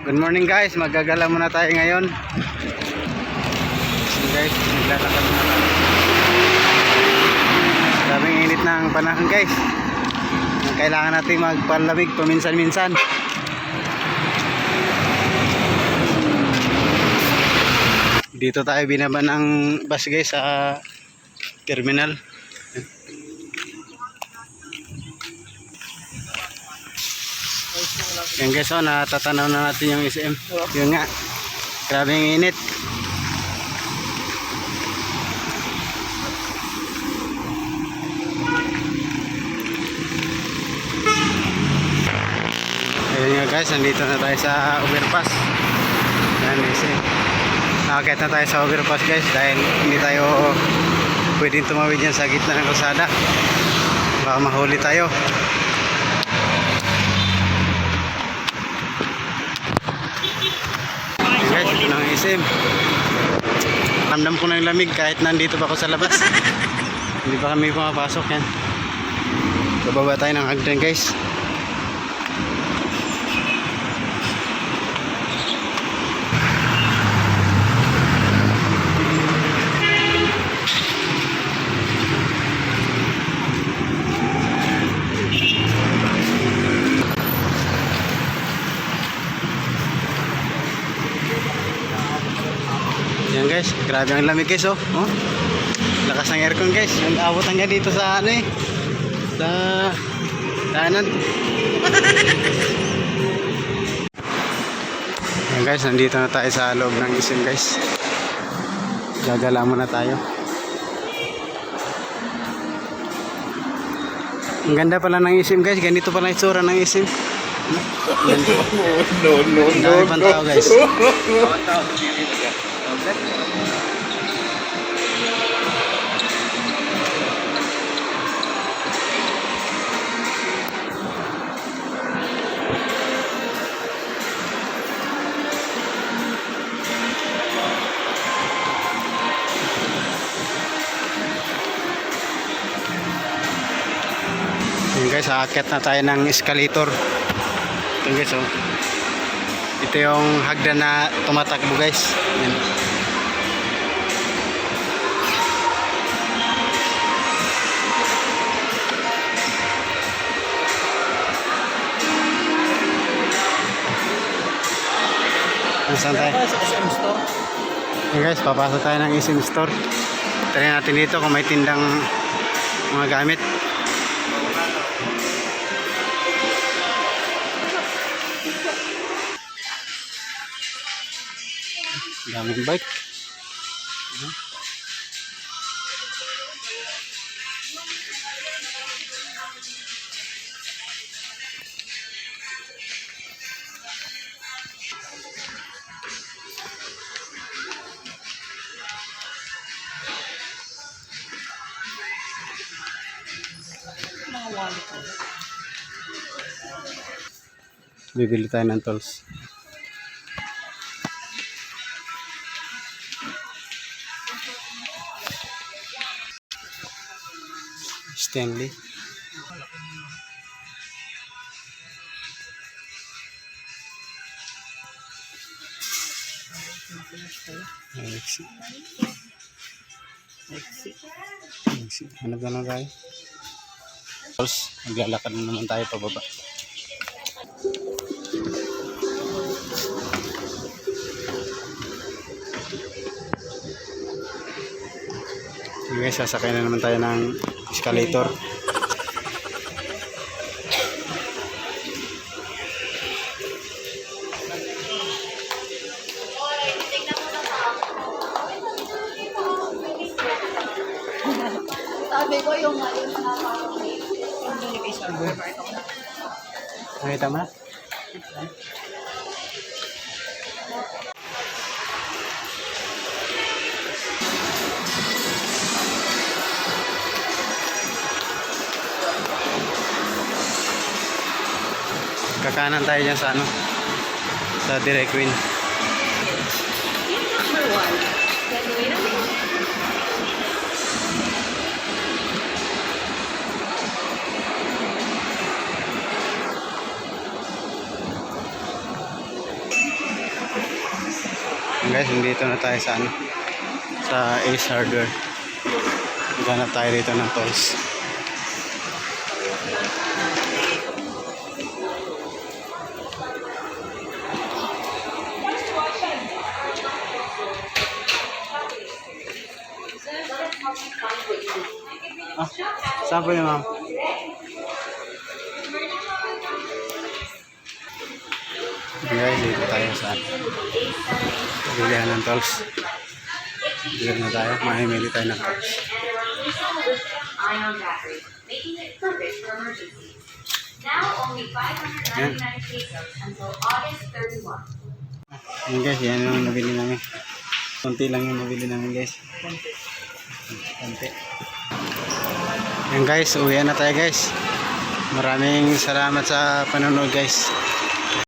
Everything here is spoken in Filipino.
Good morning guys, magagala muna tayo ngayon. Guys, naglalakad muna tayo. Daming init ng panahon guys. Kailangan natin magpalamig paminsan-minsan. Dito tayo binaba ng bus guys sa terminal. Yan guys, oh, natatanaw na natin yung SM. Yun nga, grabe yung init. Ayun nga guys, nandito na tayo sa overpass. Yan SM. Nakakit na tayo sa overpass guys dahil hindi tayo pwedeng tumawid yan sa gitna ng kalsada. Baka mahuli tayo. Guys, ito ng SM. Ramdam ko na yung lamig kahit nandito pa ako sa labas. Hindi pa kami pumapasok yan. Bababa tayo ng hagdan guys. Yan guys, grabe ang lamig guys, oh. Lakas ng aircon guys. Ang abutan niya dito sa ano eh. Sa daanan. Yan guys, nandito na tayo sa loob ng SM guys. Gagala muna tayo. Ang ganda pala ng SM guys. Ganito pala itsura ng SM. No. Dami pang tao guys. Ayan guys, aakyat na tayo ng escalator. Ito guys, oh. Ito yung hagdan na tumatakbo guys. Ayan. Saan tayo? SM store. Ayan guys, papasok tayo ng SM store. Try natin dito kung may tindang mga gamit. Daming bike. Bibili tayo ng tools. Stanley. Hanap na lang tayo. Tapos maglalakad na naman tayo pababa. Okay, sasakay na naman tayo ng escalator. Sabi ko yung Nakita mo na? Kakanan tayo dyan sa ano? Sa Direct Queen. number 1. Guys, nandito na tayo sa ano, sa Ace Hardware. Maghanap tayo dito ng tools. Ah, saan po yun, ma'am? Guys, dito tayo sa bilihan ng tools. Dito na tayo, mamimili tayo ng tools. Ion battery, making it perfect for emergencies. Now only 599 pesos until August 31. Yan guys, yan yung nabili namin. Konti lang yung nabili namin guys. Konti. Yan guys, uwi na tayo guys. Maraming salamat sa panonood guys.